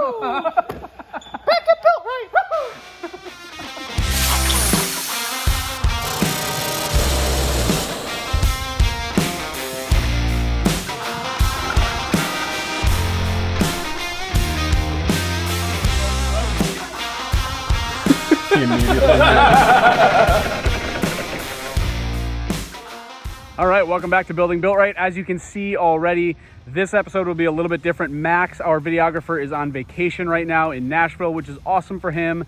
Back it built right. All right, welcome back to Building Built Right. As you can see already, this episode will be a little bit different. Max, our videographer, is on vacation right now in Nashville, which is awesome for him.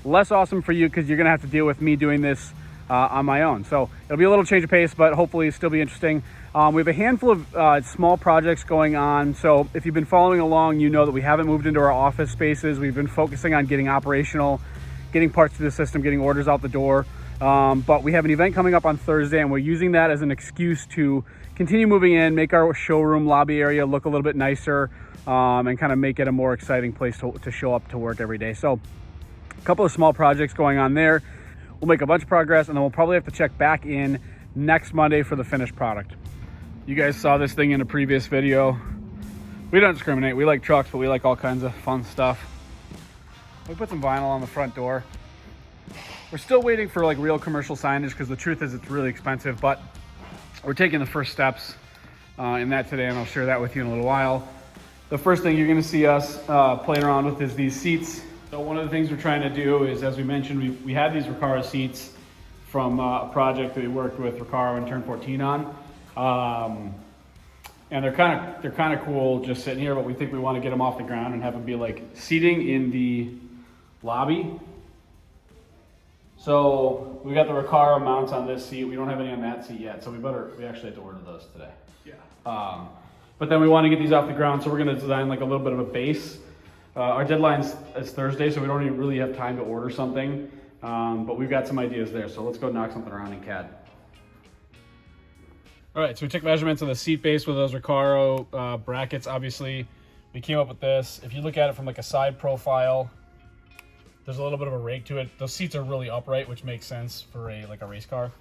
Less awesome for you because you're gonna have to deal with me doing this on my own. So it'll be a little change of pace, but hopefully it'll still be interesting. We have a handful of small projects going on. So if you've been following along, you know that we haven't moved into our office spaces. We've been focusing on getting operational, getting parts to the system, getting orders out the door. But we have an event coming up on Thursday, and we're using that as an excuse to continue moving in, make our showroom lobby area look a little bit nicer, and kind of make it a more exciting place to show up to work every day. So a couple of small projects going on there. We'll make a bunch of progress, and then we'll probably have to check back in next Monday for the finished product. You guys saw this thing in a previous video. We don't discriminate. We like trucks, but we like all kinds of fun stuff. We put some vinyl on the front door. We're still waiting for like real commercial signage because the truth is it's really expensive, but we're taking the first steps in that today, and I'll share that with you in a little while. The first thing you're gonna see us playing around with is these seats. So one of the things we're trying to do is, as we mentioned, we had these Recaro seats from a project that we worked with Recaro and Turn 14 on. And they're kind of cool just sitting here, but we think we want to get them off the ground and have them be like seating in the lobby. So we got the Recaro mounts on this seat. We don't have any on that seat yet, so we actually have to order those today. Yeah. But then we want to get these off the ground, so we're going to design like a little bit of a base. Our deadline is Thursday, so we don't even really have time to order something. But we've got some ideas there, so let's go knock something around in CAD. All right, so we took measurements of the seat base with those Recaro brackets. Obviously, we came up with this. If you look at it from like a side profile, there's a little bit of a rake to it. Those seats are really upright, which makes sense for a race car.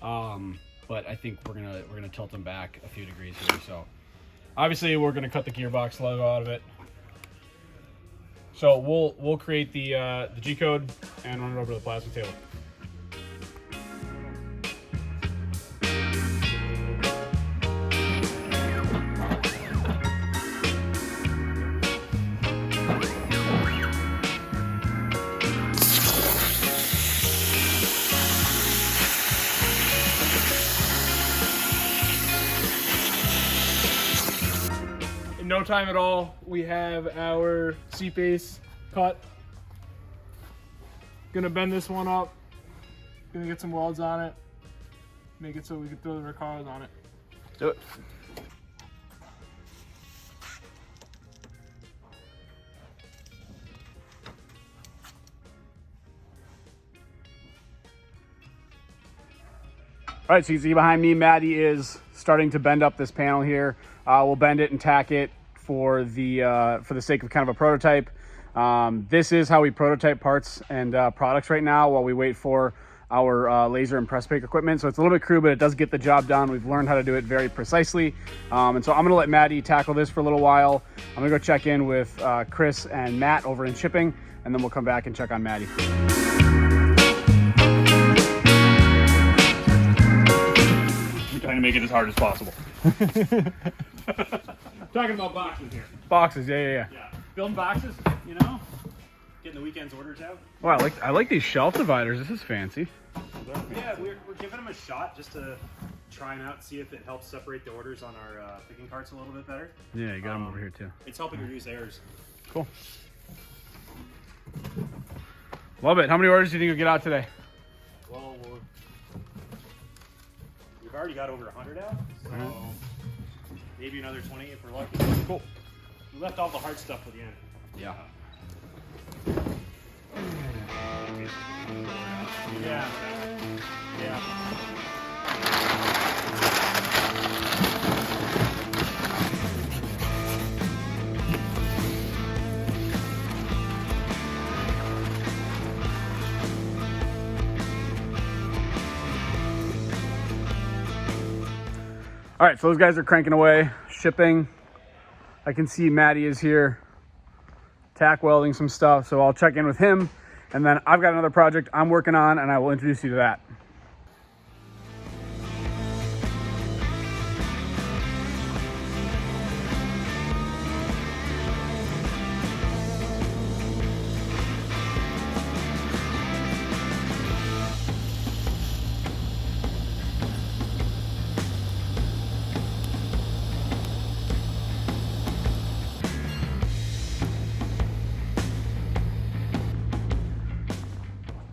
But I think we're gonna tilt them back a few degrees here. So obviously we're gonna cut the gearbox logo out of it. So we'll create the G code and run it over to the plasma table. No time at all. We have our seat base cut. Gonna bend this one up. Gonna get some welds on it. Make it so we can throw the Recaros on it. Do it. All right, so you see behind me, Matty is starting to bend up this panel here. We'll bend it and tack it for the sake of kind of a prototype. This is how we prototype parts and products right now while we wait for our laser and press bake equipment. So it's a little bit crude, but it does get the job done. We've learned how to do it very precisely. And so I'm gonna let Matty tackle this for a little while. I'm gonna go check in with Chris and Matt over in shipping, and then we'll come back and check on Matty. I'm trying to make it as hard as possible. Talking about boxes here. Boxes, yeah. Building boxes, you know? Getting the weekend's orders out. Wow, I like these shelf dividers. This is fancy. Yeah, we're giving them a shot just to try them out, see if it helps separate the orders on our picking carts a little bit better. Yeah, you got them over here too. It's helping reduce errors. Cool. Love it. How many orders do you think you'll get out today? Well, we've already got over 100 out, so maybe another 20 if we're lucky. Cool. We left all the hard stuff for the end. Yeah. Yeah. All right, so those guys are cranking away, shipping. I can see Matty is here tack welding some stuff. So I'll check in with him, and then I've got another project I'm working on, and I will introduce you to that.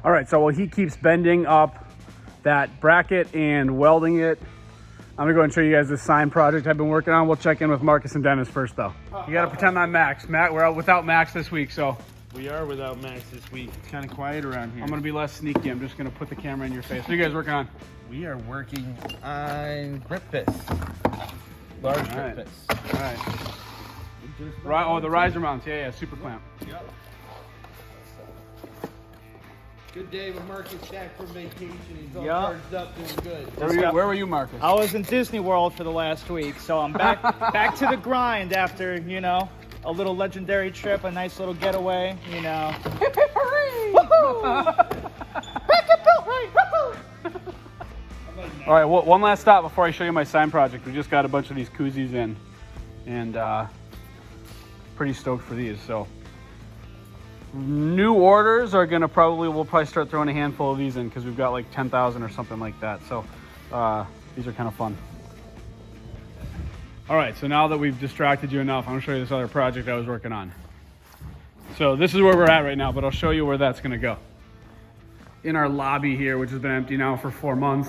All right, so while he keeps bending up that bracket and welding it, I'm gonna go and show you guys this sign project I've been working on. We'll check in with Marcus and Dennis first though. You gotta pretend I'm Max. Matt, we're out without Max this week, so. We are without Max this week. It's kind of quiet around here. I'm gonna be less sneaky. I'm just gonna put the camera in your face. What are you guys working on? We are working on grip fists. Large grip fists. All right. Oh, the riser mounts. Yeah, super clamp. Yep. Good day with Marcus back from vacation. He's all charged up, doing good. Where were you, Marcus? I was in Disney World for the last week, so I'm back to the grind after, you know, a little legendary trip, a nice little getaway, you know. Hip hip hooray! Woohoo! Back at Built-Right! Woohoo! All right, well, one last stop before I show you my sign project. We just got a bunch of these koozies in, and pretty stoked for these. So new orders are gonna we'll probably start throwing a handful of these in because we've got like 10,000 or something like that. So these are kind of fun. All right, so now that we've distracted you enough, I'm gonna show you this other project I was working on. So this is where we're at right now, but I'll show you where that's gonna go. In our lobby here, which has been empty now for 4 months,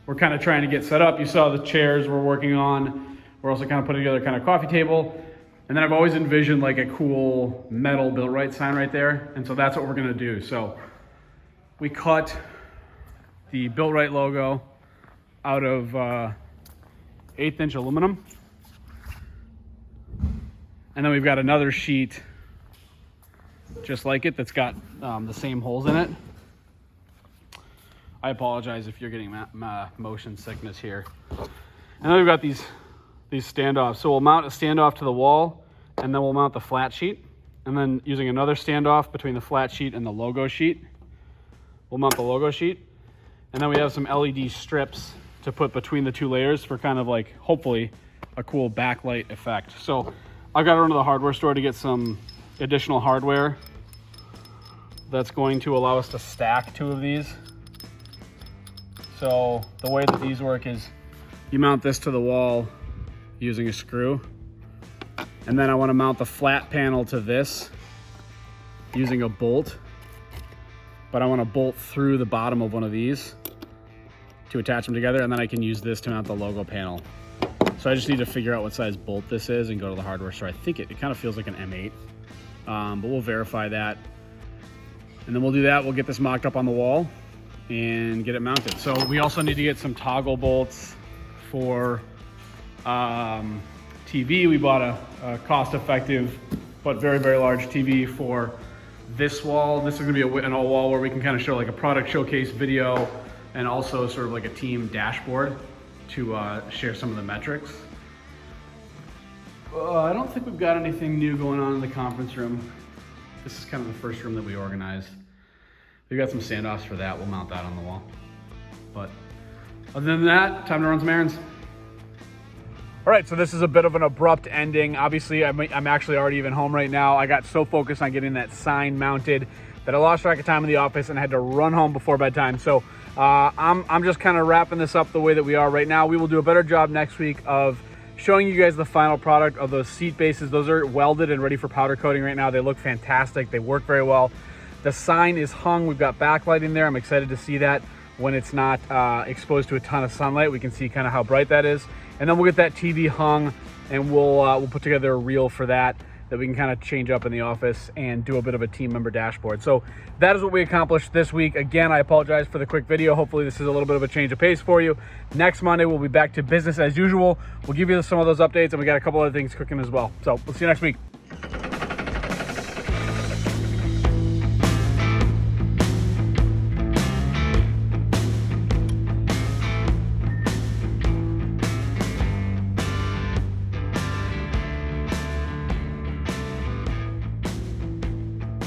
we're kind of trying to get set up. You saw the chairs we're working on. We're also kind of putting together kind of coffee table. And then I've always envisioned like a cool metal Built-Right sign right there. And so that's what we're gonna do. So we cut the Built-Right logo out of 1/8" aluminum. And then we've got another sheet just like it that's got the same holes in it. I apologize if you're getting motion sickness here. And then we've got these standoffs. So we'll mount a standoff to the wall, and then we'll mount the flat sheet. And then using another standoff between the flat sheet and the logo sheet, we'll mount the logo sheet. And then we have some LED strips to put between the two layers for kind of like, hopefully, a cool backlight effect. So I've got to run to the hardware store to get some additional hardware that's going to allow us to stack 2 of these. So the way that these work is you mount this to the wall using a screw, and then I want to mount the flat panel to this using a bolt, but I want to bolt through the bottom of one of these to attach them together, and then I can use this to mount the logo panel. So I just need to figure out what size bolt this is and go to the hardware store. I think it kind of feels like an M8, but we'll verify that. And then we'll do that. We'll get this mocked up on the wall and get it mounted. So we also need to get some toggle bolts for TV. We bought a cost-effective but very, very large TV for this wall. This is gonna be an all wall where we can kind of show like a product showcase video and also sort of like a team dashboard to share some of the metrics. I don't think we've got anything new going on in the conference room. This is kind of the first room that we organized. We've got some standoffs for that. We'll mount that on the wall. But other than that, time to run some errands. All right, so this is a bit of an abrupt ending. Obviously, I'm actually already even home right now. I got so focused on getting that sign mounted that I lost track of time in the office and had to run home before bedtime. So I'm just kind of wrapping this up the way that we are right now. We will do a better job next week of showing you guys the final product of those seat bases. Those are welded and ready for powder coating right now. They look fantastic. They work very well. The sign is hung. We've got backlighting there. I'm excited to see that when it's not exposed to a ton of sunlight. We can see kind of how bright that is. And then we'll get that TV hung, and we'll put together a reel for that we can kind of change up in the office and do a bit of a team member dashboard. So that is what we accomplished this week. Again, I apologize for the quick video. Hopefully this is a little bit of a change of pace for you. Next Monday, we'll be back to business as usual. We'll give you some of those updates, and we got a couple other things cooking as well. So we'll see you next week.